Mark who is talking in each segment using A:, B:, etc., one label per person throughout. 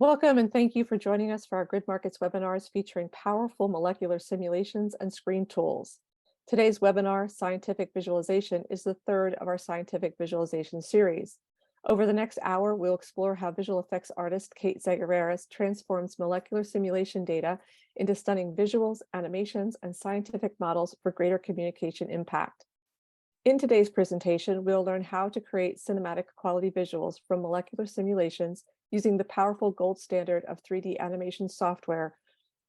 A: Welcome and thank you for joining us for our GridMarkets webinars featuring powerful molecular simulations and screen tools. Today's webinar, Scientific Visualization, is the third of our scientific visualization series. Over the next hour, we'll explore how visual effects artist Kate Xagoraris transforms molecular simulation data into stunning visuals, animations, and scientific models for greater communication impact. In today's presentation, we'll learn how to create cinematic quality visuals from molecular simulations using the powerful gold standard of 3D animation software,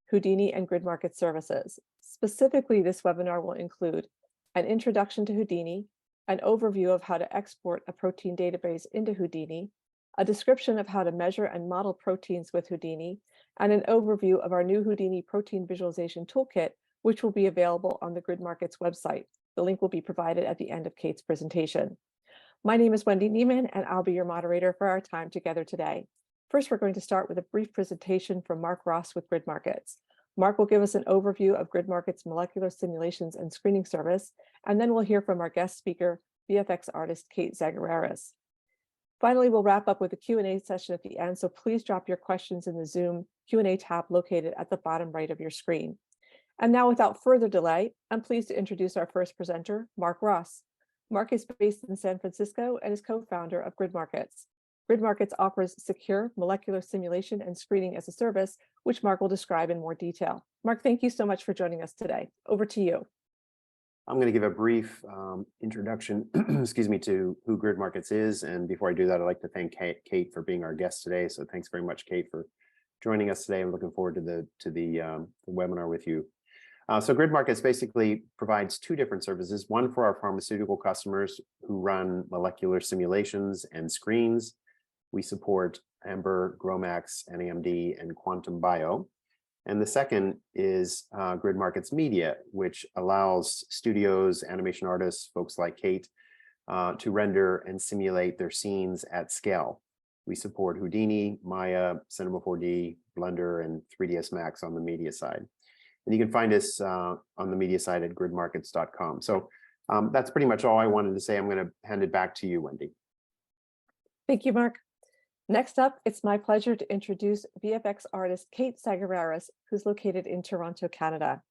A: Houdini and GridMarket services. Specifically, this webinar will include an introduction to Houdini, an overview of how to export a protein database into Houdini, a description of how to measure and model proteins with Houdini, and an overview of our new Houdini protein visualization toolkit, which will be available on the GridMarkets website. The link will be provided at the end of Kate's presentation. My name is Wendy Neiman, and I'll be your moderator for our time together today. First, we're going to start with a brief presentation from Mark Ross with GridMarkets. Mark will give us an overview of GridMarkets' molecular simulations and screening service, and then we'll hear from our guest speaker, VFX artist Kate Xagoraris. Finally, we'll wrap up with a Q&A session at the end, so please drop your questions in the Zoom Q&A tab located at the bottom right of your screen. And now, without further delay, I'm pleased to introduce our first presenter, Mark Ross. Mark is based in San Francisco and is co-founder of GridMarkets. GridMarkets offers secure molecular simulation and screening as a service, which Mark will describe in more detail. Mark, thank you so much for joining us today. Over to you.
B: I'm going to give a brief introduction, excuse me, to who GridMarkets is. And before I do that, I'd like to thank Kate for being our guest today. So thanks very much, Kate, for joining us today. I'm looking forward to the webinar with you. So GridMarkets basically provides two different services, one for our pharmaceutical customers who run molecular simulations and screens. We support Amber, GROMACS, NAMD, and Quantum Bio. And the second is GridMarkets Media, which allows studios, animation artists, folks like Kate, to render and simulate their scenes at scale. We support Houdini, Maya, Cinema 4D, Blender, and 3ds Max on the media side. And you can find us on the media side at gridmarkets.com. So that's pretty much all I wanted to say. I'm going to hand it back to you, Wendy.
A: Thank you, Mark. Next up, it's my pleasure to introduce VFX artist Kate Xagoraris, who's located in Toronto, Canada.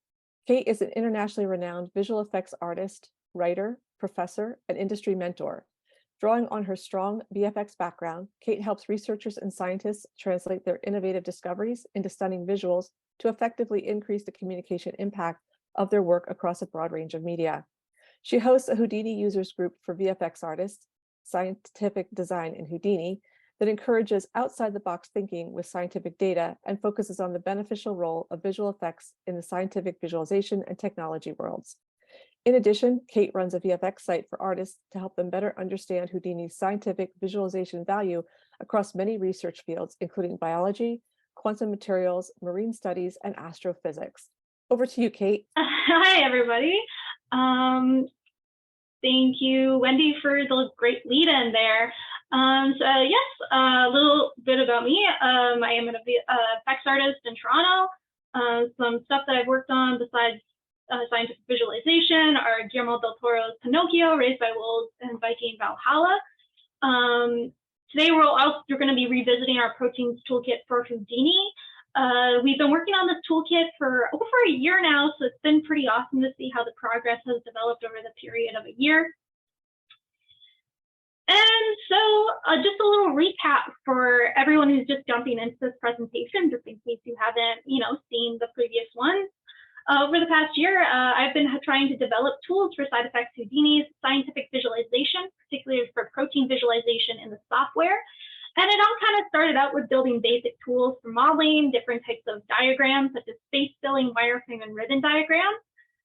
A: Kate is an internationally renowned visual effects artist, writer, professor, and industry mentor. Drawing on her strong VFX background, Kate helps researchers and scientists translate their innovative discoveries into stunning visuals to effectively increase the communication impact of their work across a broad range of media. She hosts a Houdini users group for VFX artists, Scientific Design in Houdini, that encourages outside-the-box thinking with scientific data and focuses on the beneficial role of visual effects in the scientific visualization and technology worlds. In addition, Kate runs a VFX site for artists to help them better understand Houdini's scientific visualization value across many research fields, including biology, quantum materials, marine studies, and astrophysics. Over to you, Kate.
C: Hi, everybody. Thank you, Wendy, for the great lead-in there. Yes, a little bit about me. I am an effects artist in Toronto. Some stuff that I've worked on besides scientific visualization are Guillermo del Toro's Pinocchio, Raised by Wolves, and Viking Valhalla. Today, we're going to be revisiting our proteins toolkit for Houdini. We've been working on this toolkit for over a year now, so it's been pretty awesome to see how the progress has developed over the period of a year. And so just a little recap for everyone who's just jumping into this presentation, just in case you haven't, seen the previous ones. Over the past year, I've been trying to develop tools for Side Effects Houdini's scientific visualization, particularly for protein visualization in the software. And it all kind of started out with building basic tools for modeling different types of diagrams, such as space filling, wireframe, and ribbon diagrams,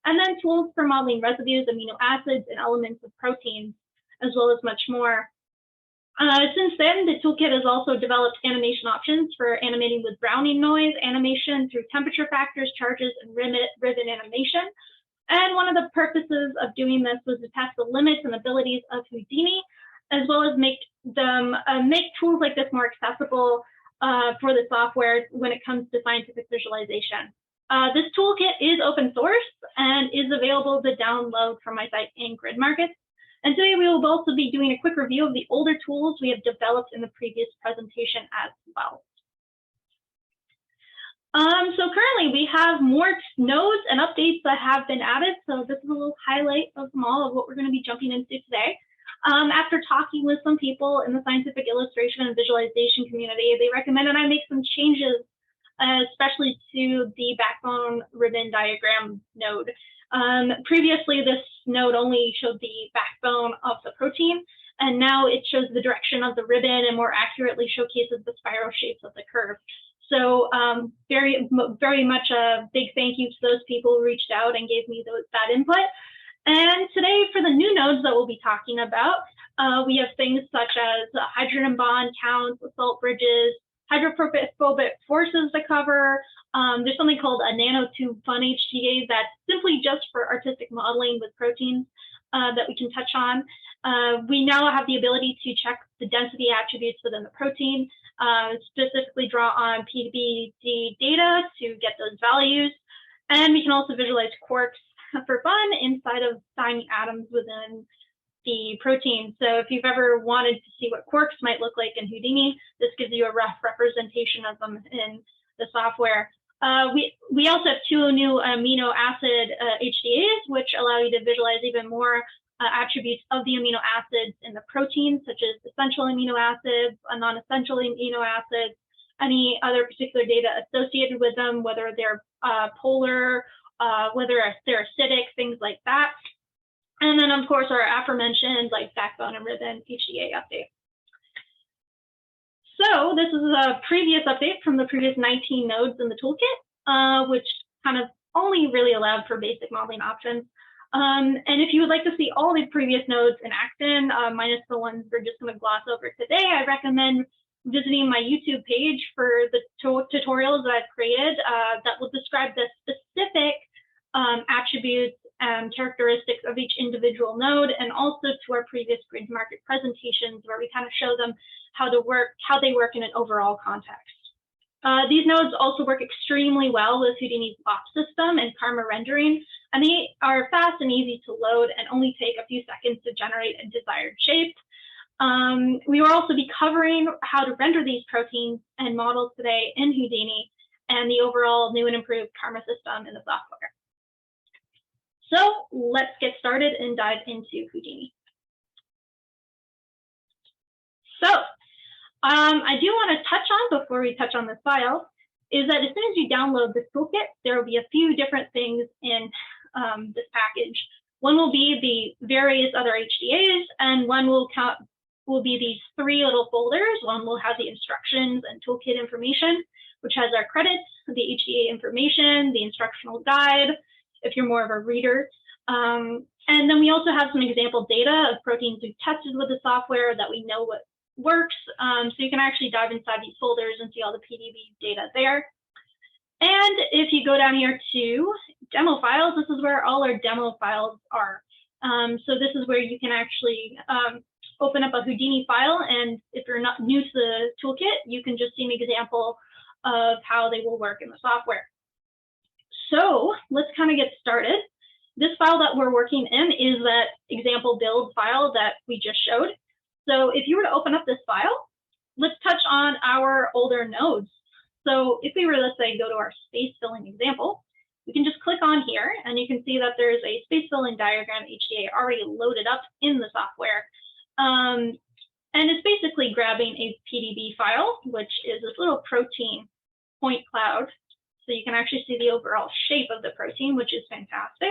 C: and then tools for modeling residues, amino acids, and elements of proteins, as well as much more. Since then, the toolkit has also developed animation options for animating with Browning noise, animation through temperature factors, charges, and ribbon animation. And one of the purposes of doing this was to test the limits and abilities of Houdini, as well as make tools like this more accessible for the software when it comes to scientific visualization. This toolkit is open source and is available to download from my site in GridMarkets. And today we will also be doing a quick review of the older tools we have developed in the previous presentation as well. So currently we have more nodes and updates that have been added. So this is a little highlight of them all of what we're going to be jumping into today. After talking with some people in the scientific illustration and visualization community, they recommended I make some changes, especially to the backbone ribbon diagram node. Previously, this node only showed the backbone of the protein, and now it shows the direction of the ribbon and more accurately showcases the spiral shapes of the curve. So very much a big thank you to those people who reached out and gave me that input. And today for the new nodes that we'll be talking about, we have things such as hydrogen bond counts, salt bridges, hydrophobic forces to cover. There's something called a Nanotube Fun HTA that's simply just for artistic modeling with proteins that we can touch on. We now have the ability to check the density attributes within the protein, specifically draw on PBD data to get those values. And we can also visualize quarks for fun inside of tiny atoms within the protein. So if you've ever wanted to see what quarks might look like in Houdini, this gives you a rough representation of them in the software. We also have two new amino acid HDAs, which allow you to visualize even more attributes of the amino acids in the protein, such as essential amino acids, non-essential amino acids, any other particular data associated with them, whether they're polar, whether they're acidic, things like that. And then, of course, our aforementioned like backbone and ribbon HDA update. So this is a previous update from the previous 19 nodes in the toolkit, which kind of only really allowed for basic modeling options. And if you would like to see all the previous nodes in action, minus the ones we're just going to gloss over today, I recommend visiting my YouTube page for the tutorials that I've created that will describe the specific attributes and characteristics of each individual node, and also to our previous GridMarket presentations where we kind of show them how they work in an overall context. These nodes also work extremely well with Houdini's BOP system and Karma rendering, and they are fast and easy to load and only take a few seconds to generate a desired shape. We will also be covering how to render these proteins and models today in Houdini and the overall new and improved Karma system in the software. So let's get started and dive into Houdini. So I do want to touch on, before we touch on this file, is that as soon as you download this toolkit, there will be a few different things in this package. One will be the various other HDAs, and one will be these three little folders. One will have the instructions and toolkit information, which has our credits, the HDA information, the instructional guide, if you're more of a reader. And then we also have some example data of proteins we've tested with the software that we know what works. So you can actually dive inside these folders and see all the PDB data there. And if you go down here to demo files, this is where all our demo files are. So this is where you can actually open up a Houdini file, and if you're not new to the toolkit, you can just see an example of how they will work in the software. So let's kind of get started. This file that we're working in is that example build file that we just showed. So if you were to open up this file, let's touch on our older nodes. So if we were, let's say, go to our space filling example, we can just click on here and you can see that there's a space filling diagram HDA already loaded up in the software. And it's basically grabbing a PDB file, which is this little protein point cloud. So you can actually see the overall shape of the protein, which is fantastic.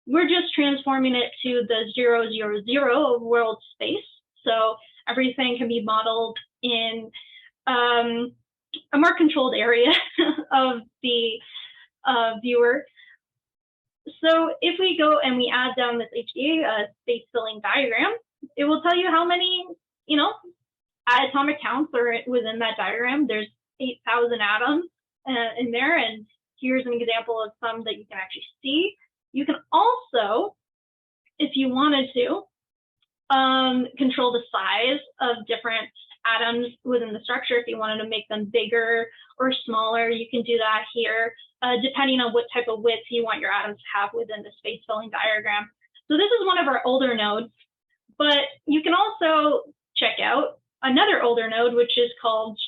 C: We're just transforming it to the 0, 0, 0 of world space. So everything can be modeled in a more controlled area of the viewer. So if we go and we add down this HDA space filling diagram, it will tell you how many, atomic counts are within that diagram. There's 8,000 atoms in there, and here's an example of some that you can actually see. You can also, if you wanted to, control the size of different atoms within the structure. If you wanted to make them bigger or smaller, you can do that here, depending on what type of width you want your atoms to have within the space filling diagram. So this is one of our older nodes, but you can also check out another older node, which is called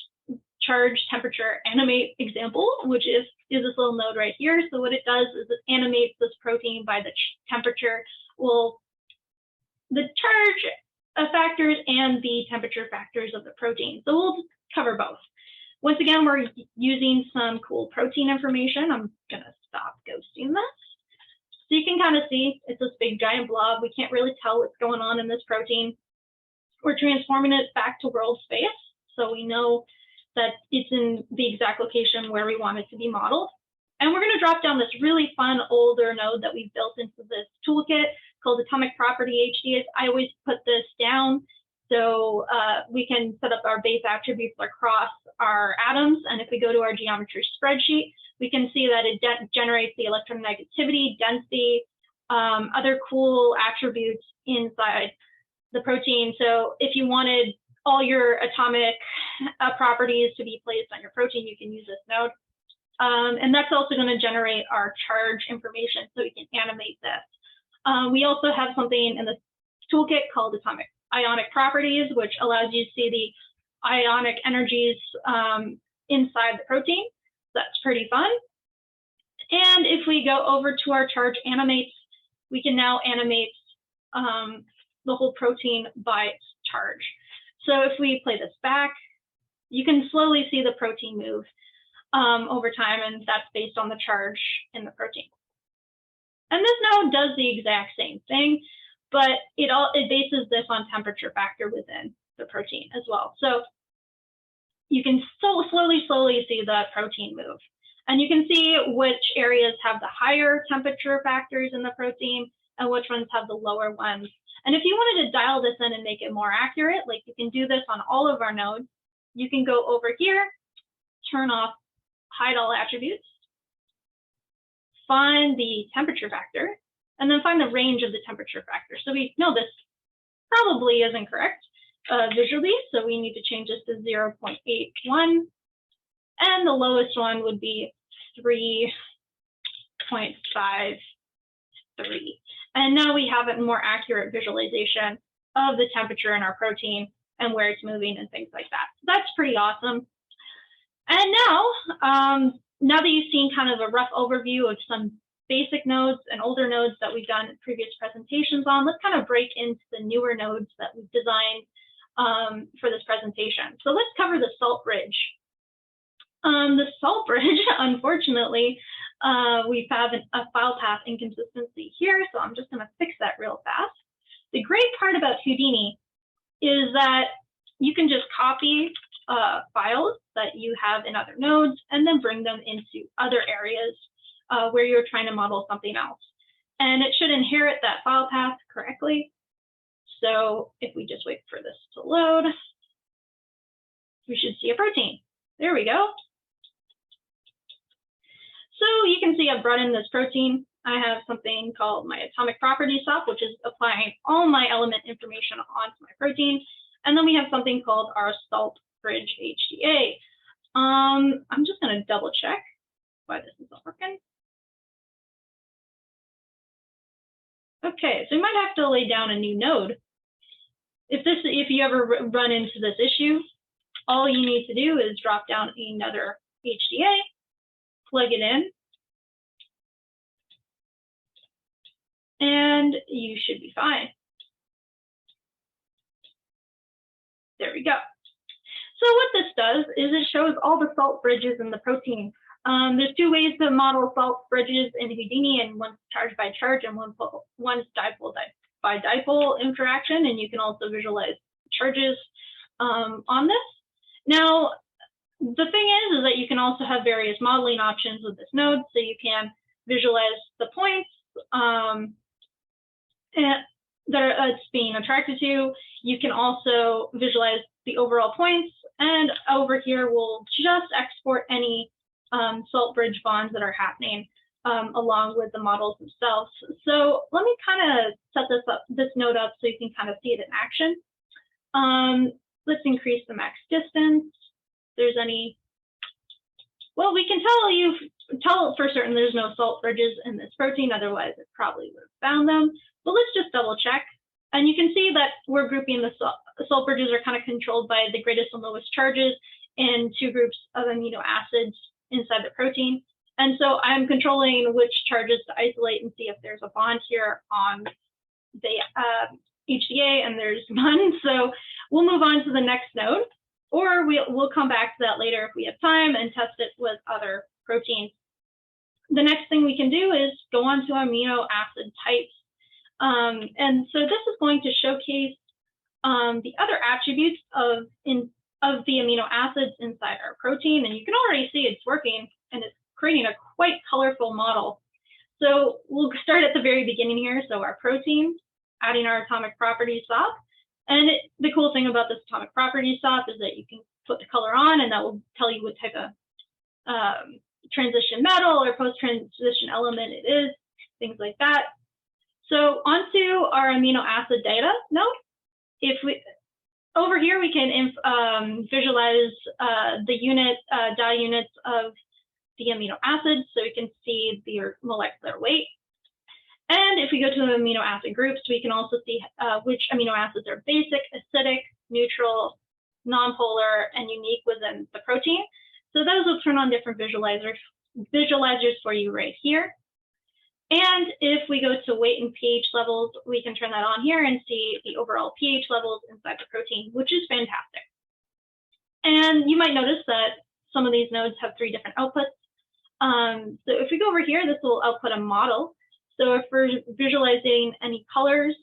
C: charge temperature animate example, which is this little node right here. So what it does is it animates this protein by the temperature. Well, the charge factors and the temperature factors of the protein. So we'll cover both. Once again, we're using some cool protein information. I'm gonna stop ghosting this. So you can kind of see it's this big giant blob. We can't really tell what's going on in this protein. We're transforming it back to world space, so we know that it's in the exact location where we want it to be modeled. And we're going to drop down this really fun older node that we've built into this toolkit called Atomic Property HDs. I always put this down so we can set up our base attributes across our atoms. And if we go to our geometry spreadsheet, we can see that it generates the electronegativity, density, other cool attributes inside the protein. So if you wanted all your atomic properties to be placed on your protein, you can use this node. And that's also going to generate our charge information so we can animate this. We also have something in the toolkit called Ionic Properties, which allows you to see the ionic energies inside the protein. That's pretty fun. And if we go over to our charge animates, we can now animate the whole protein by its charge. So if we play this back, you can slowly see the protein move over time, and that's based on the charge in the protein. And this node does the exact same thing, but it bases this on temperature factor within the protein as well. So you can slowly see the protein move. And you can see which areas have the higher temperature factors in the protein and which ones have the lower ones. And if you wanted to dial this in and make it more accurate, like you can do this on all of our nodes, you can go over here, turn off hide all attributes, find the temperature factor, and then find the range of the temperature factor. So we know this probably isn't correct visually, so we need to change this to 0.81, and the lowest one would be 3.53. And now we have a more accurate visualization of the temperature in our protein and where it's moving and things like that. So that's pretty awesome. And now that you've seen kind of a rough overview of some basic nodes and older nodes that we've done in previous presentations on, let's kind of break into the newer nodes that we've designed for this presentation. So let's cover the salt bridge. The salt bridge, unfortunately, we have a file path inconsistency here, so I'm just going to fix that real fast. The great part about Houdini is that you can just copy files that you have in other nodes and then bring them into other areas where you're trying to model something else. And it should inherit that file path correctly. So if we just wait for this to load, we should see a protein. There we go. So you can see I've brought in this protein. I have something called my atomic property sop, which is applying all my element information onto my protein. And then we have something called our salt bridge HDA. I'm just going to double check why this isn't working. Okay, so you might have to lay down a new node. If you ever run into this issue, all you need to do is drop down another HDA, plug it in, and you should be fine. There we go. So what this does is it shows all the salt bridges in the protein. There's two ways to model salt bridges in Houdini, and one's charge by charge and one's dipole by dipole interaction, and you can also visualize charges on this. Now, the thing is that you can also have various modeling options with this node, so you can visualize the points that it's being attracted to. You can also visualize the overall points, and over here we'll just export any salt bridge bonds that are happening along with the models themselves. So let me kind of set this node up so you can kind of see it in action. Let's increase the max distance. If there's any, well, we can tell for certain there's no salt bridges in this protein, otherwise it probably would have found them. But let's just double check. And you can see that we're grouping the salt bridges are kind of controlled by the greatest and lowest charges in two groups of amino acids inside the protein. And so I'm controlling which charges to isolate and see if there's a bond here on the HCA, and there's none. So we'll move on to the next node, or we'll come back to that later if we have time and test it with other proteins. The next thing we can do is go on to amino acid types. And so this is going to showcase the other attributes of the amino acids inside our protein. And you can already see it's working, and it's creating a quite colorful model. So we'll start at the very beginning here. So our protein, adding our atomic properties SOP. And the cool thing about this atomic properties SOP is that you can put the color on, and that will tell you what type of transition metal or post-transition element it is, things like that. So onto our amino acid data node. Over here, we can visualize the dye units of the amino acids, so we can see their molecular weight. And if we go to the amino acid groups, we can also see which amino acids are basic, acidic, neutral, nonpolar, and unique within the protein. So those will turn on different visualizers for you right here. And if we go to weight and pH levels, we can turn that on here and see the overall pH levels inside the protein, which is fantastic. And you might notice that some of these nodes have 3 different outputs. So if we go over here, this will output a model. So if we're visualizing any colors,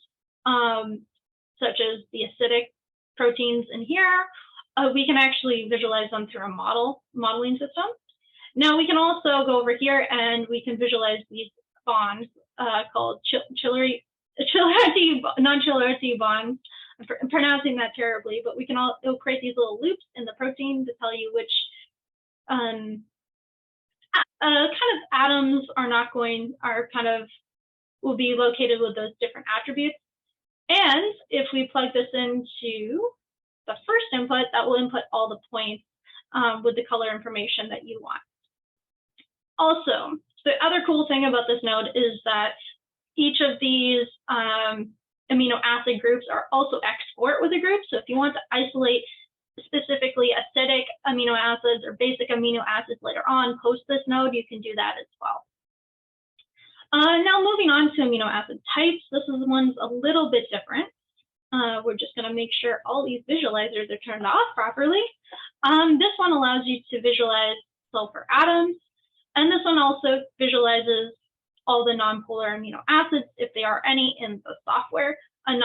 C: such as the acidic proteins in here, we can actually visualize them through a modeling system. Now we can also go over here and we can visualize these bonds called non-chirality bonds. I'm pronouncing that terribly, but it'll create these little loops in the protein to tell you which kind of atoms will be located with those different attributes. And if we plug this into the first input, that will input all the points with the color information that you want. Also, the other cool thing about this node is that each of these amino acid groups are also export with a group. So if you want to isolate specifically acidic amino acids or basic amino acids later on, post this node, you can do that as well. Now moving on to amino acid types, this one's a little bit different. We're just going to make sure all these visualizers are turned off properly. This one allows you to visualize sulfur atoms, and this one also visualizes all the nonpolar amino acids, if there are any in the software, in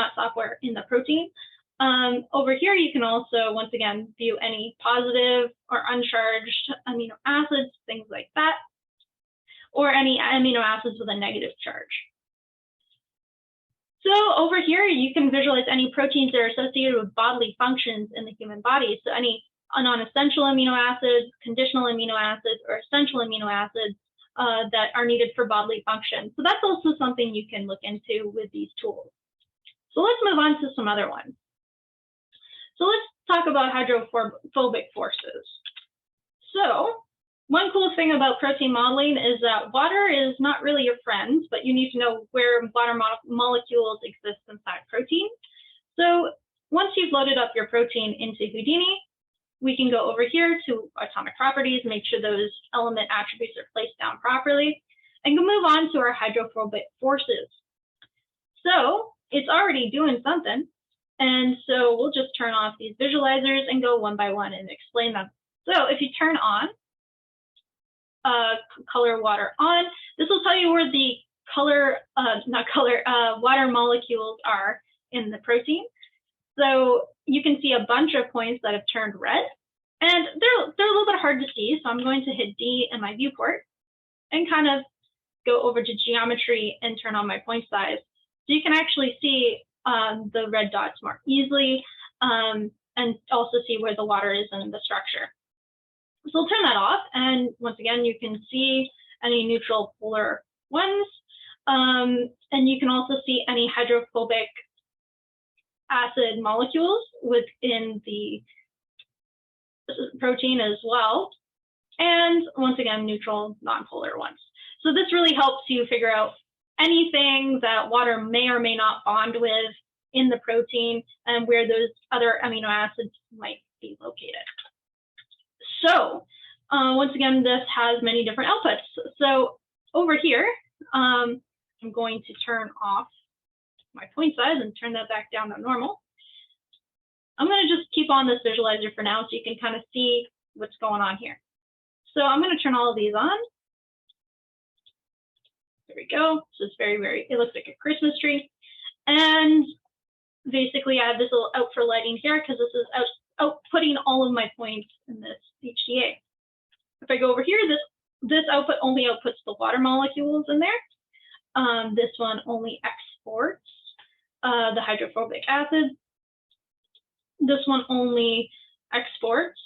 C: the protein. Over here, you can also, once again, view any positive or uncharged amino acids, things like that, or any amino acids with a negative charge. So over here, you can visualize any proteins that are associated with bodily functions in the human body. So any non-essential amino acids, conditional amino acids, or essential amino acids that are needed for bodily function. So that's also something you can look into with these tools. So let's move on to some other ones. So let's talk about hydrophobic forces. So one cool thing about protein modeling is that water is not really your friend, but you need to know where water molecules exist inside protein. So once you've loaded up your protein into Houdini, we can go over here to atomic properties, make sure those element attributes are placed down properly, and go move on to our hydrophobic forces. So it's already doing something. And so we'll just turn off these visualizers and go one by one and explain them. So if you turn on color water on, this will tell you where the water molecules are in the protein. So you can see a bunch of points that have turned red, and they're a little bit hard to see. So I'm going to hit D in my viewport and kind of go over to geometry and turn on my point size. So you can actually see the red dots more easily, and also see where the water is in the structure. So I'll turn that off, and once again, you can see any neutral polar ones, and you can also see any hydrophobic acid molecules within the protein as well, and once again, neutral nonpolar ones. So this really helps you figure out anything that water may or may not bond with in the protein and where those other amino acids might be located. So once again, this has many different outputs. So over here, I'm going to turn off my point size and turn that back down to normal. I'm going to just keep on this visualizer for now so you can kind of see what's going on here. So I'm going to turn all of these on. There we go. So it's it looks like a Christmas tree. And basically I have this little out for lighting here because this is outputting all of my points in this HDA. If I go over here, this output only outputs the water molecules in there. This one only exports the hydrophobic acid. This one only exports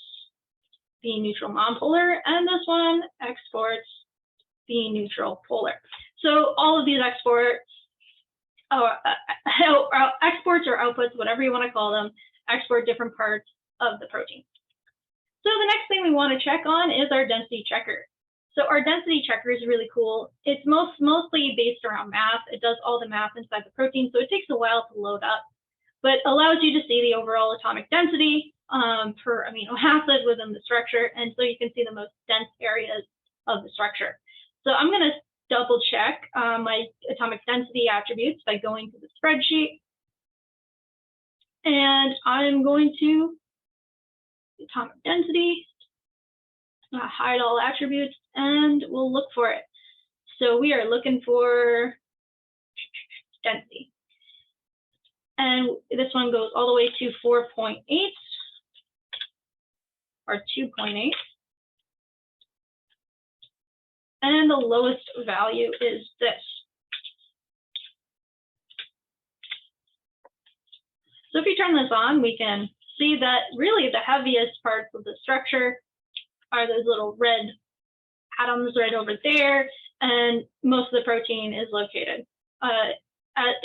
C: the neutral nonpolar, and this one exports the neutral polar. So all of these exports or outputs, whatever you want to call them, export different parts of the protein. So the next thing we want to check on is our density checker. So our density checker is really cool. It's mostly based around math. It does all the math inside the protein, so it takes a while to load up, but allows you to see the overall atomic density per amino acid within the structure, and so you can see the most dense areas of the structure. So I'm going to double check my atomic density attributes by going to the spreadsheet, and I'm going to atomic density, hide all attributes, and we'll look for it. So we are looking for density. And this one goes all the way to 4.8 or 2.8. And the lowest value is this. So if you turn this on, we can see that really the heaviest parts of the structure are those little red atoms right over there, and most of the protein is located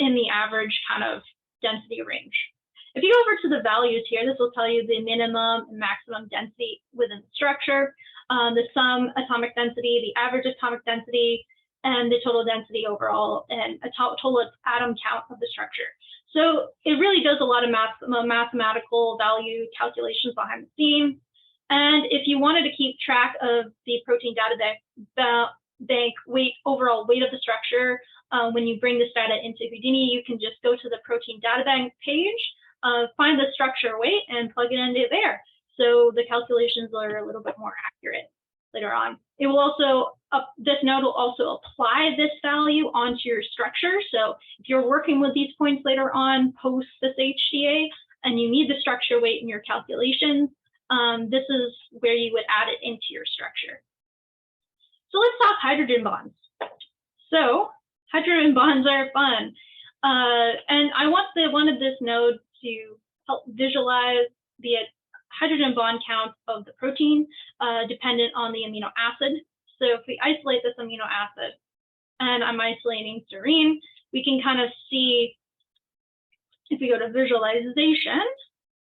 C: in the average kind of density range. If you go over to the values here, this will tell you the minimum and maximum density within the structure, the sum atomic density, the average atomic density, and the total density overall, and a total atom count of the structure. So it really does a lot of mathematical value calculations behind the scenes. And if you wanted to keep track of the protein data bank overall weight of the structure, when you bring this data into Houdini, you can just go to the protein data bank page, find the structure weight, and plug it into there. So the calculations are a little bit more accurate later on. It will also, this node will also apply this value onto your structure. So if you're working with these points later on post this HDA and you need the structure weight in your calculations, this is where you would add it into your structure. So let's talk hydrogen bonds. So hydrogen bonds are fun. And I wanted this node to help visualize the hydrogen bond count of the protein dependent on the amino acid. So if we isolate this amino acid and I'm isolating serine, we can kind of see, if we go to visualization,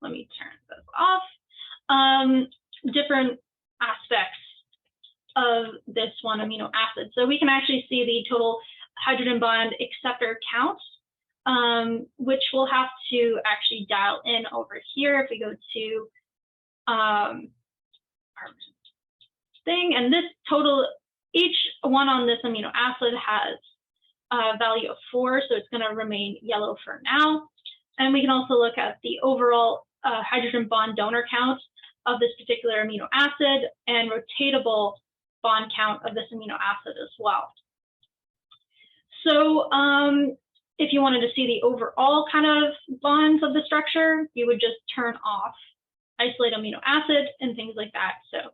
C: let me turn this off, different aspects of this one amino acid. So we can actually see the total hydrogen bond acceptor count, which we'll have to actually dial in over here if we go to our thing. And this total, each one on this amino acid has a value of 4, so it's going to remain yellow for now. And we can also look at the overall hydrogen bond donor count of this particular amino acid and rotatable bond count of this amino acid as well. So if you wanted to see the overall kind of bonds of the structure, you would just turn off isolate amino acid and things like that. So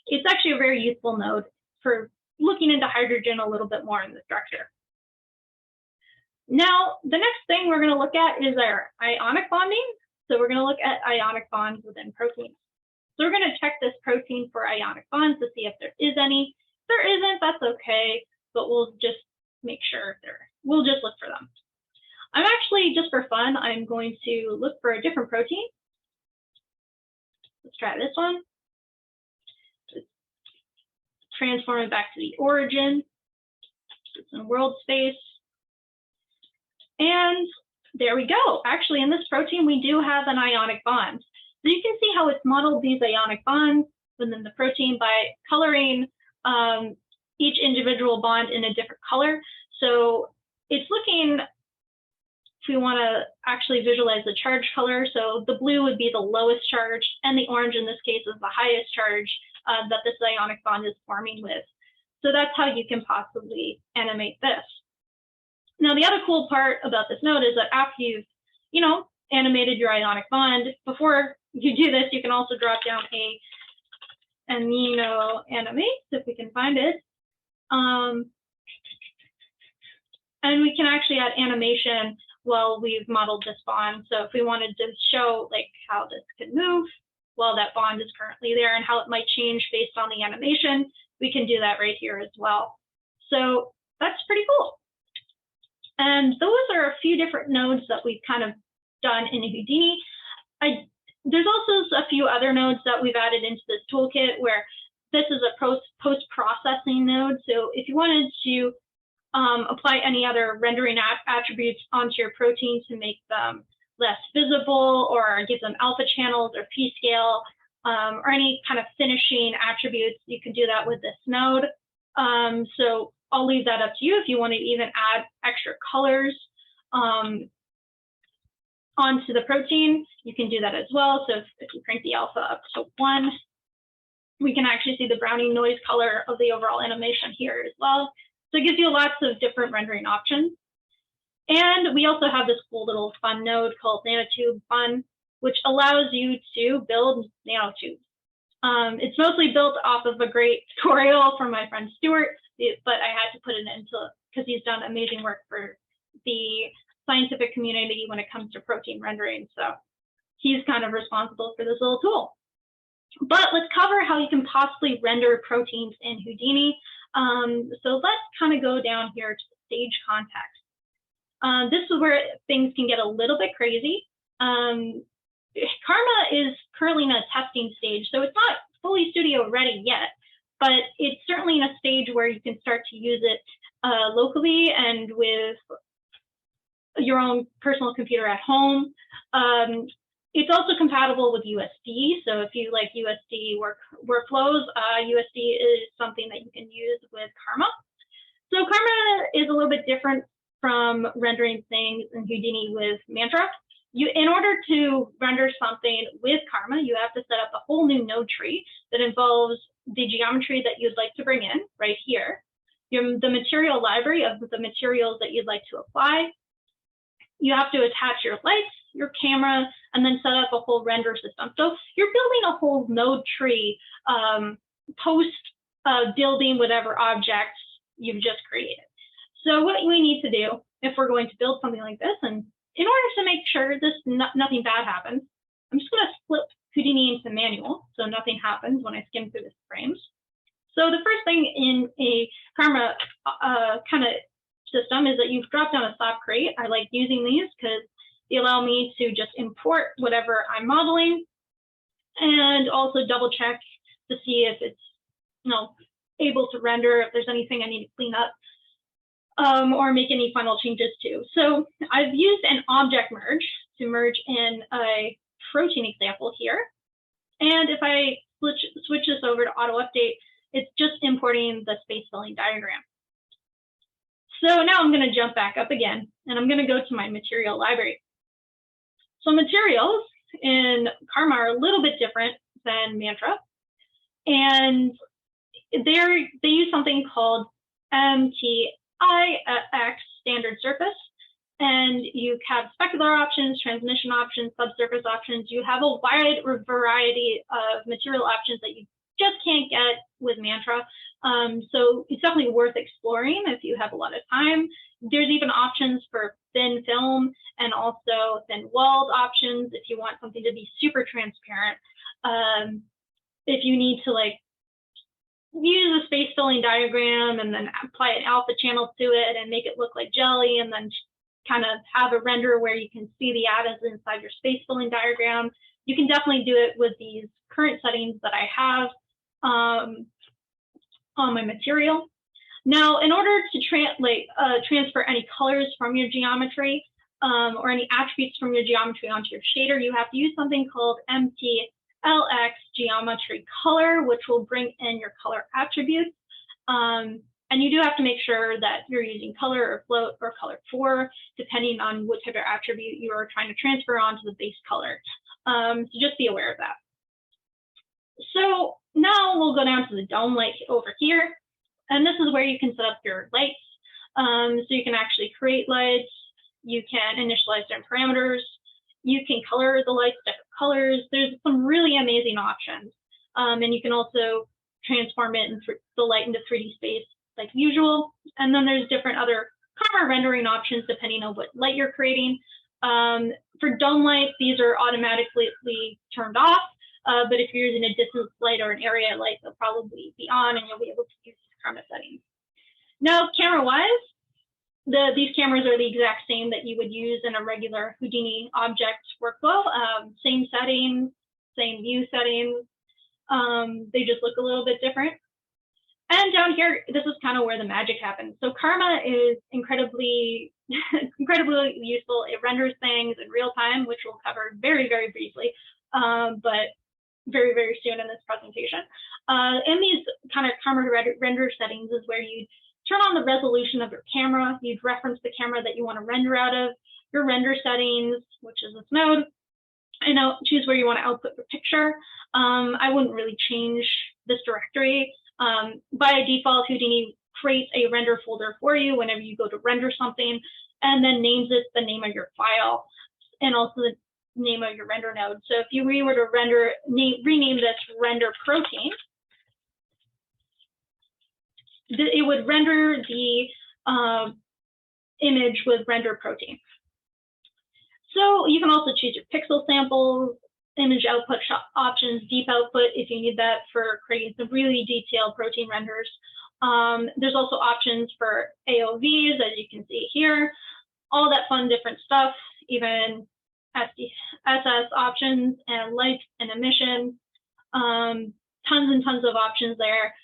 C: it's actually a very useful node for looking into hydrogen a little bit more in the structure. Now, the next thing we're going to look at is our ionic bonding. So we're going to look at ionic bonds within proteins. So we're going to check this protein for ionic bonds to see if there is any. If there isn't, that's okay, but we'll just make sure we'll just look for them. I'm actually, just for fun, I'm going to look for a different protein. Let's try this one. Let's transform it back to the origin. It's in world space. And there we go. Actually, in this protein, we do have an ionic bond. So you can see how it's modeled these ionic bonds. within the protein by coloring each individual bond in a different color. So it's looking, if we want to actually visualize the charge color, so the blue would be the lowest charge, and the orange in this case is the highest charge that this ionic bond is forming with. So that's how you can possibly animate this. Now, the other cool part about this node is that after you've, animated your ionic bond, before you do this, you can also drop down a Amino animate, if we can find it. And we can actually add animation while we've modeled this bond. So if we wanted to show like how this could move while that bond is currently there and how it might change based on the animation, we can do that right here as well. So that's pretty cool. And those are a few different nodes that we've kind of done in Houdini. There's also a few other nodes that we've added into this toolkit where this is a post-processing node. So if you wanted to apply any other rendering attributes onto your protein to make them less visible or give them alpha channels or p-scale or any kind of finishing attributes, you can do that with this node. So I'll leave that up to you if you want to even add extra colors onto the protein, you can do that as well. So if you crank the alpha up to 1, we can actually see the browning noise color of the overall animation here as well. So it gives you lots of different rendering options. And we also have this cool little fun node called Nanotube Fun, which allows you to build nanotubes. It's mostly built off of a great tutorial from my friend Stuart, but I had to put it into, because he's done amazing work for the scientific community when it comes to protein rendering. So he's kind of responsible for this little tool. But let's cover how you can possibly render proteins in Houdini. So let's kind of go down here to the stage context. This is where things can get a little bit crazy. Karma is currently in a testing stage, so it's not fully studio ready yet, but it's certainly in a stage where you can start to use it locally and with your own personal computer at home. It's also compatible with USD. So if you like USD workflows, USD is something that you can use with Karma. So Karma is a little bit different from rendering things in Houdini with Mantra. In order to render something with Karma, you have to set up a whole new node tree that involves the geometry that you'd like to bring in right here, the material library of the materials that you'd like to apply. You have to attach your lights, your camera, and then set up a whole render system. So you're building a whole node tree post building whatever objects you've just created. So what we need to do if we're going to build something like this, and in order to make sure nothing bad happens, I'm just going to flip Houdini into manual so nothing happens when I skim through the frames. So the first thing in a Karma kind of system is that you've dropped down a sock crate. I like using these because they allow me to just import whatever I'm modeling and also double check to see if it's able to render, if there's anything I need to clean up or make any final changes to. So I've used an object merge to merge in a protein example here. And if I switch this over to auto update, it's just importing the space filling diagram. So now I'm going to jump back up again, and I'm going to go to my material library. So materials in Karma are a little bit different than Mantra, and they use something called MTIX, standard surface, and you have specular options, transmission options, subsurface options. You have a wide variety of material options that you just can't get with Mantra. So it's definitely worth exploring if you have a lot of time. There's even options for thin film and also thin walled options if you want something to be super transparent. If you need to use a space filling diagram and then apply an alpha channel to it and make it look like jelly and then kind of have a render where you can see the atoms inside your space filling diagram, you can definitely do it with these current settings that I have on my material. Now, in order to transfer any colors from your geometry or any attributes from your geometry onto your shader, you have to use something called MTX LX geometry color, which will bring in your color attributes. And you do have to make sure that you're using color or float or color 4, depending on what type of attribute you are trying to transfer onto the base color. So just be aware of that. So now we'll go down to the dome light over here. And this is where you can set up your lights. So you can actually create lights. You can initialize certain parameters. You can color the lights different colors. There's some really amazing options. And you can also transform it into the light into 3D space like usual. And then there's different other Karma rendering options depending on what light you're creating. For dome lights, these are automatically turned off. But if you're using a distance light or an area light, they'll probably be on and you'll be able to use these Karma settings. Now, camera-wise, these cameras are the exact same that you would use in a regular Houdini object workflow. Same settings, same view settings. They just look a little bit different. And down here, this is kind of where the magic happens. So Karma is incredibly useful. It renders things in real time, which we'll cover very, very briefly, but very, very soon in this presentation. In these kind of Karma render settings is where you turn on the resolution of your camera. You'd reference the camera that you want to render out of, your render settings, which is this node, and choose where you want to output your picture. I wouldn't really change this directory. By default, Houdini creates a render folder for you whenever you go to render something, and then names it the name of your file and also the name of your render node. So if you were to rename this render protein, it would render the image with render protein. So you can also choose your pixel samples, image output options, deep output if you need that for creating some really detailed protein renders. There's also options for AOVs, as you can see here, all that fun different stuff, even SS options and light and emission, tons and tons of options there.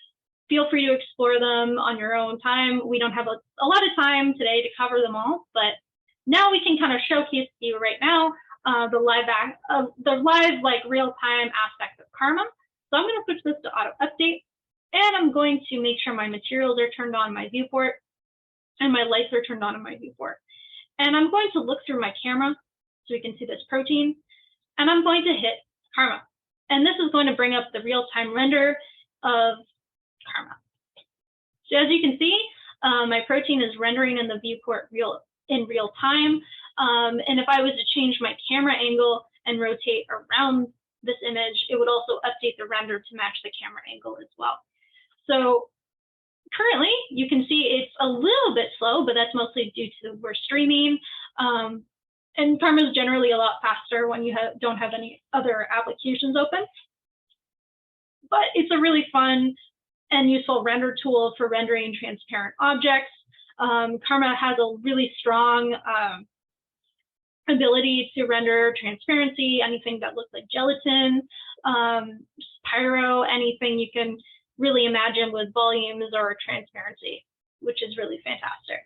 C: Feel free to explore them on your own time. We don't have a lot of time today to cover them all, but now we can kind of showcase to you right now the live like real-time aspect of Karma. So I'm going to switch this to auto update, and I'm going to make sure my materials are turned on in my viewport and my lights are turned on in my viewport. And I'm going to look through my camera so we can see this protein, and I'm going to hit Karma. And this is going to bring up the real-time render of Karma. So as you can see, my protein is rendering in the viewport in real time. And if I was to change my camera angle and rotate around this image, it would also update the render to match the camera angle as well. So currently, you can see it's a little bit slow, but that's mostly due to we're streaming. And Karma is generally a lot faster when you don't have any other applications open. But it's a really fun and useful render tool for rendering transparent objects. Karma has a really strong ability to render transparency, anything that looks like gelatin, pyro, anything you can really imagine with volumes or transparency, which is really fantastic.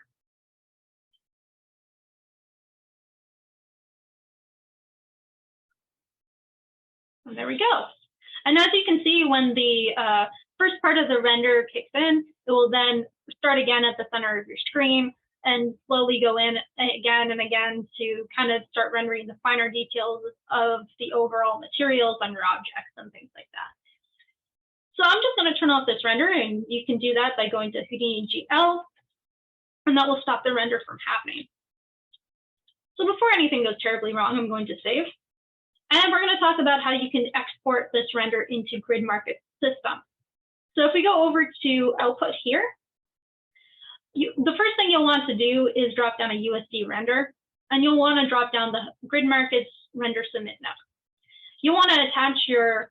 C: And there we go. And as you can see, when the first part of the render kicks in, it will then start again at the center of your screen and slowly go in again and again to kind of start rendering the finer details of the overall materials on your objects and things like that. So I'm just going to turn off this render, and you can do that by going to Houdini GL, and that will stop the render from happening. So before anything goes terribly wrong, I'm going to save. And we're going to talk about how you can export this render into GridMarkets system. So if we go over to output here, the first thing you'll want to do is drop down a USD render, and you'll want to drop down the GridMarkets render submit node. You'll want to attach your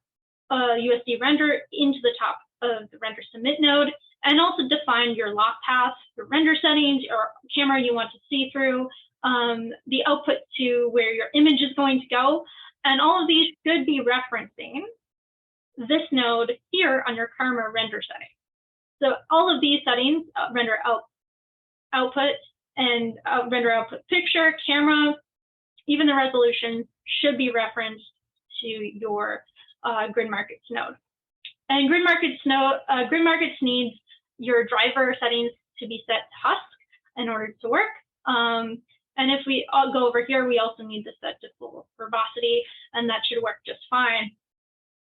C: USD render into the top of the render submit node, and also define your lock path, your render settings, or camera you want to see through, the output to where your image is going to go. And all of these should be referencing this node here on your Karma render setting. So all of these settings, render output and render output picture, camera, even the resolution should be referenced to your GridMarkets node. And GridMarkets needs your driver settings to be set to Husk in order to work. And if we all go over here, we also need to set to full verbosity, and that should work just fine.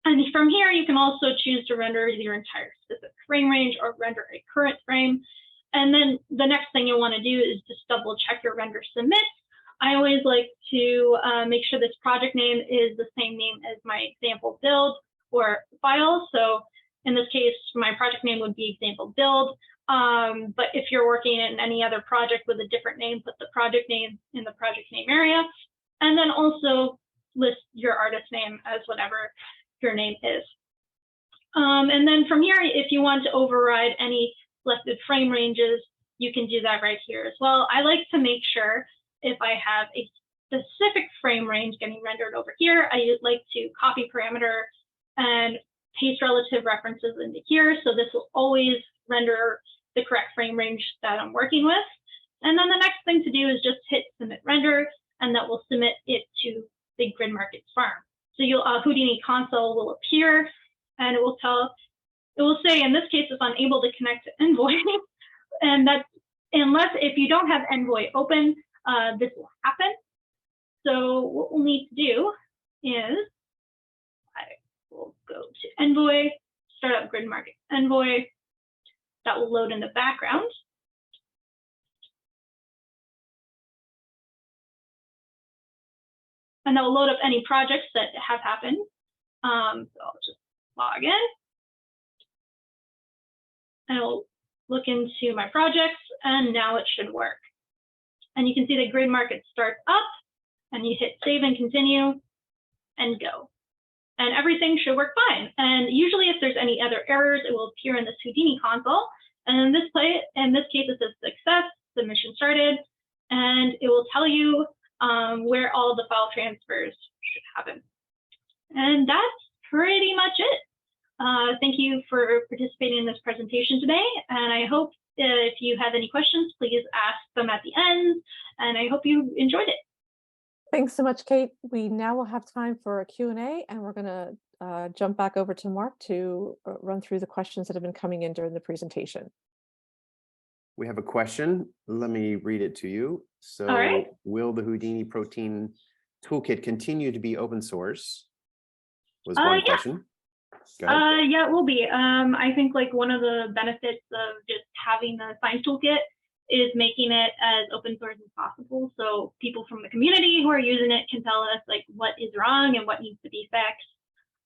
C: And from here, you can also choose to render your entire specific frame range or render a current frame. And then the next thing you'll want to do is just double check your render submit. I always like to make sure this project name is the same name as my example build or file. So in this case, my project name would be example build. But if you're working in any other project with a different name, put the project name in the project name area, and then also list your artist name as whatever your name is. And then from here, if you want to override any selected frame ranges, you can do that right here as well. I like to make sure if I have a specific frame range getting rendered over here, I like to copy parameter and paste relative references into here. So this will always render the correct frame range that I'm working with. And then the next thing to do is just hit submit render, and that will submit it to the GridMarkets farm. So Houdini console will appear, and it will say, in this case, it's unable to connect to Envoy. And that's if you don't have Envoy open, this will happen. So what we'll need to do is I will go to Envoy, start up GridMarkets Envoy. That will load in the background. And that will load up any projects that have happened. So I'll just log in. And I'll look into my projects, and now it should work. And you can see that GridMarkets starts up, and you hit save and continue, and go. And everything should work fine. And usually if there's any other errors, it will appear in this Houdini console. And in this case, it says success, submission started, and it will tell you where all the file transfers should happen. And that's pretty much it. Thank you for participating in this presentation today. And I hope if you have any questions, please ask them at the end. And I hope you enjoyed it.
A: Thanks so much, Kate. We now will have time for a Q&A, and we're going to jump back over to Mark to run through the questions that have been coming in during the presentation.
B: We have a question. Let me read it to you. So,
C: right.
B: Will the Houdini protein toolkit continue to be open source? Was one question.
C: Yeah, it will be. I think like one of the benefits of just having the science toolkit is making it as open source as possible. So people from the community who are using it can tell us like what is wrong and what needs to be fixed,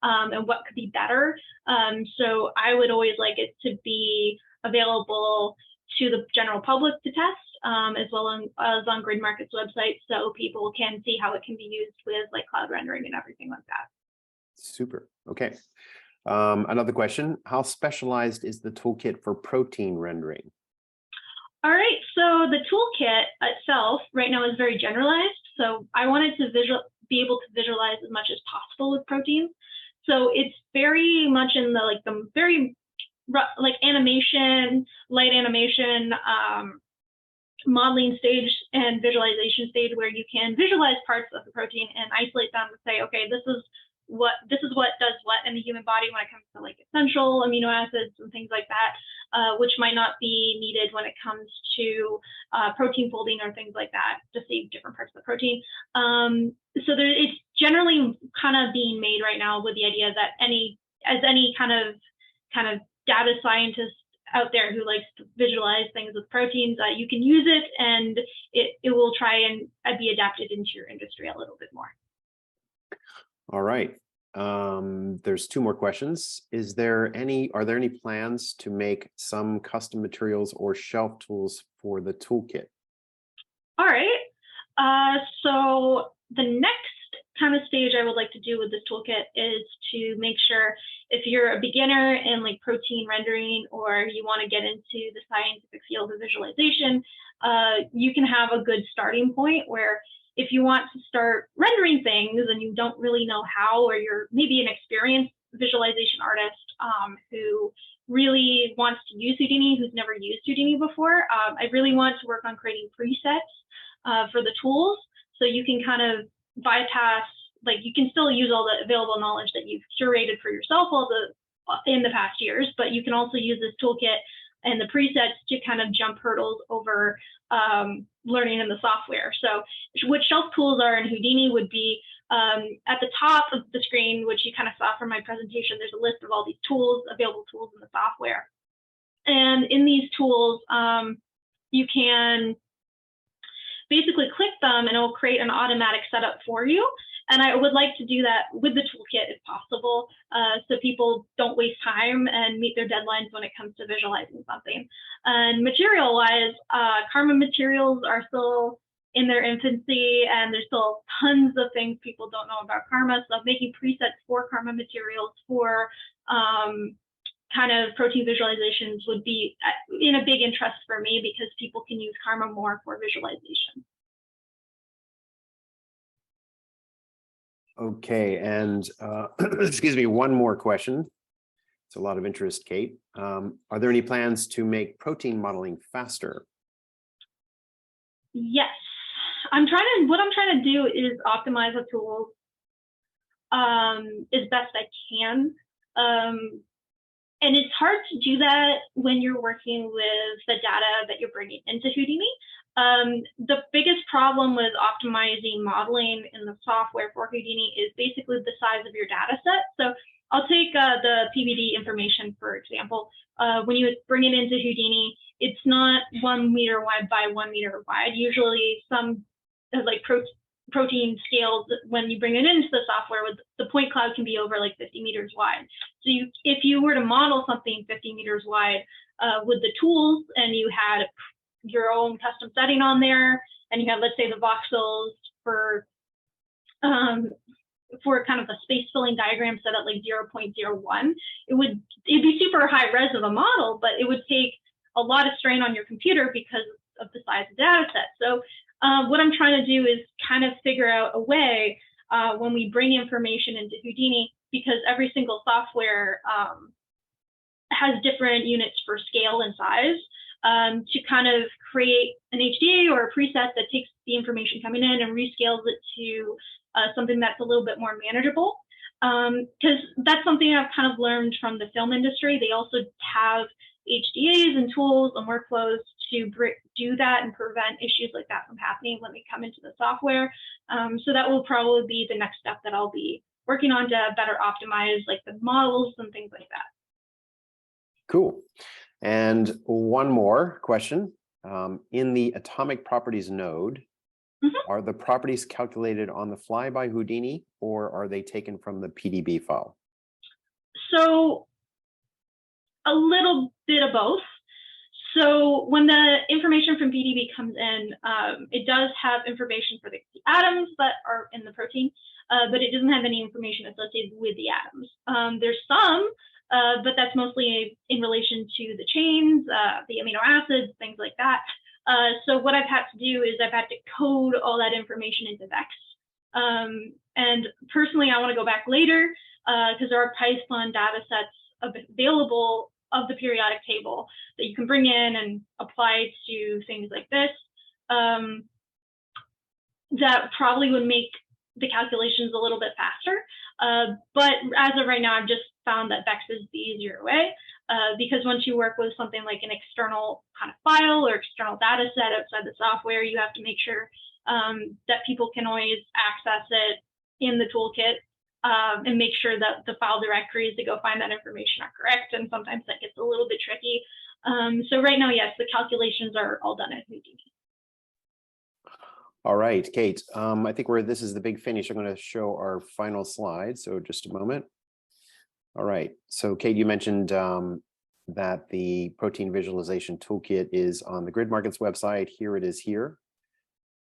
C: and what could be better. So I would always like it to be available to the general public to test, as well as on GridMarkets website, so people can see how it can be used with like cloud rendering and everything like that.
B: Super. Okay. Another question. How specialized is the toolkit for protein rendering?
C: All right, so the toolkit itself right now is very generalized. So I wanted to be able to visualize as much as possible with proteins. So it's very much in the very animation, light animation, modeling stage and visualization stage, where you can visualize parts of the protein and isolate them and say, okay, this is what does what in the human body when it comes to like essential amino acids and things like that, which might not be needed when it comes to protein folding or things like that, to see different parts of the protein. So it's generally kind of being made right now with the idea that any kind of data scientist out there who likes to visualize things with proteins, you can use it, and it will try and be adapted into your industry a little bit more.
B: All right. There's two more questions. Are there any plans to make some custom materials or shelf tools for the toolkit?
C: All right. So the next kind of stage I would like to do with this toolkit is to make sure if you're a beginner in like protein rendering, or you want to get into the scientific field of visualization, you can have a good starting point where if you want to start rendering things and you don't really know how, or you're maybe an experienced visualization artist who really wants to use Houdini, who's never used Houdini before, I really want to work on creating presets for the tools, so you can kind of bypass like you can still use all the available knowledge that you've curated for yourself in the past years, but you can also use this toolkit and the presets to kind of jump hurdles over learning in the software. So what shelf tools are in Houdini would be at the top of the screen, which you kind of saw from my presentation, there's a list of all these tools, available tools in the software. And in these tools, you can basically click them and it will create an automatic setup for you. And I would like to do that with the toolkit if possible, so people don't waste time and meet their deadlines when it comes to visualizing something. And material-wise, Karma materials are still in their infancy, and there's still tons of things people don't know about Karma. So making presets for Karma materials for kind of protein visualizations would be in a big interest for me, because people can use Karma more for visualization.
B: Okay, and excuse me, one more question. It's a lot of interest, Kate. Are there any plans to make protein modeling faster?
C: Yes, what I'm trying to do is optimize the tools as best I can. And it's hard to do that when you're working with the data that you're bringing into Houdini. The biggest problem with optimizing modeling in the software for Houdini is basically the size of your data set. So I'll take the PBD information, for example. When you bring it into Houdini, it's not 1 meter wide by 1 meter wide. Usually some like protein scales, when you bring it into the software, with the point cloud can be over like 50 meters wide. So if you were to model something 50 meters wide with the tools, and you had your own custom setting on there, and you had, let's say, the voxels for kind of a space filling diagram set at like 0.01, it'd be super high res of a model, but it would take a lot of strain on your computer because of the size of the data set. So what I'm trying to do is kind of figure out a way when we bring information into Houdini, because every single software has different units for scale and size, to kind of create an HDA or a preset that takes the information coming in and rescales it to something that's a little bit more manageable. Because that's something I've kind of learned from the film industry. They also have HDAs and tools and workflows to do that and prevent issues like that from happening when they come into the software. So that will probably be the next step that I'll be working on to better optimize like the models and things like that.
B: Cool. And one more question. In the atomic properties node, are the properties calculated on the fly by Houdini, or are they taken from the PDB file?
C: So a little bit of both. So when the information from PDB comes in, it does have information for the atoms that are in the protein, but it doesn't have any information associated with the atoms. There's some, but that's mostly in relation to the chains, the amino acids, things like that. So what I've had to do is I've had to code all that information into Vex. And personally, I want to go back later because there are Python data sets available of the periodic table that you can bring in and apply to things like this. That probably would make the calculations a little bit faster. But as of right now, I've just found that Vex is the easier way, because once you work with something like an external kind of file or external data set outside the software, you have to make sure that people can always access it in the toolkit and make sure that the file directories to go find that information are correct. And sometimes that gets a little bit tricky. So right now, yes, the calculations are all done in Houdini.
B: All right, Kate, I think this is the big finish. I'm going to show our final slide. So just a moment. All right. So Kate, you mentioned that the protein visualization toolkit is on the GridMarkets website. Here it is here.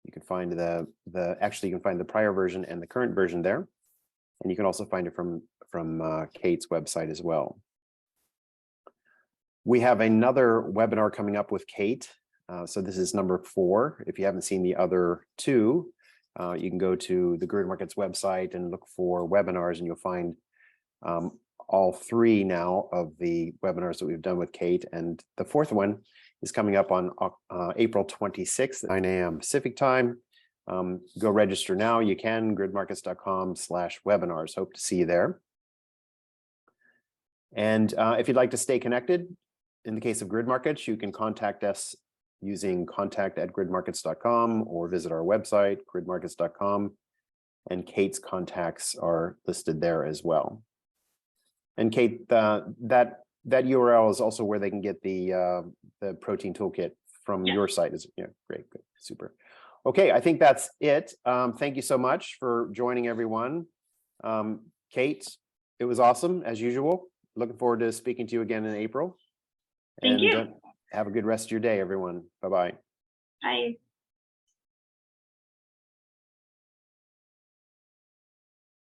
B: You can find actually you can find the prior version and the current version there. And you can also find it from Kate's website as well. We have another webinar coming up with Kate. So this is number 4. If you haven't seen the other 2, you can go to the GridMarkets website and look for webinars, and you'll find all 3 now of the webinars that we've done with Kate. And the 4th one is coming up on April 26th at 9 a.m. Pacific time. Go register now. You can, gridmarkets.com/webinars. Hope to see you there. And if you'd like to stay connected, in the case of GridMarkets, you can contact us using contact@gridmarkets.com or visit our website, gridmarkets.com. And Kate's contacts are listed there as well. And Kate, that URL is also where they can get the protein toolkit from your site. Is great, good, super. Okay, I think that's it. Thank you so much for joining, everyone. Kate, it was awesome as usual. Looking forward to speaking to you again in April.
C: Thank you.
B: Have a good rest of your day, everyone. Bye-bye.
C: Bye.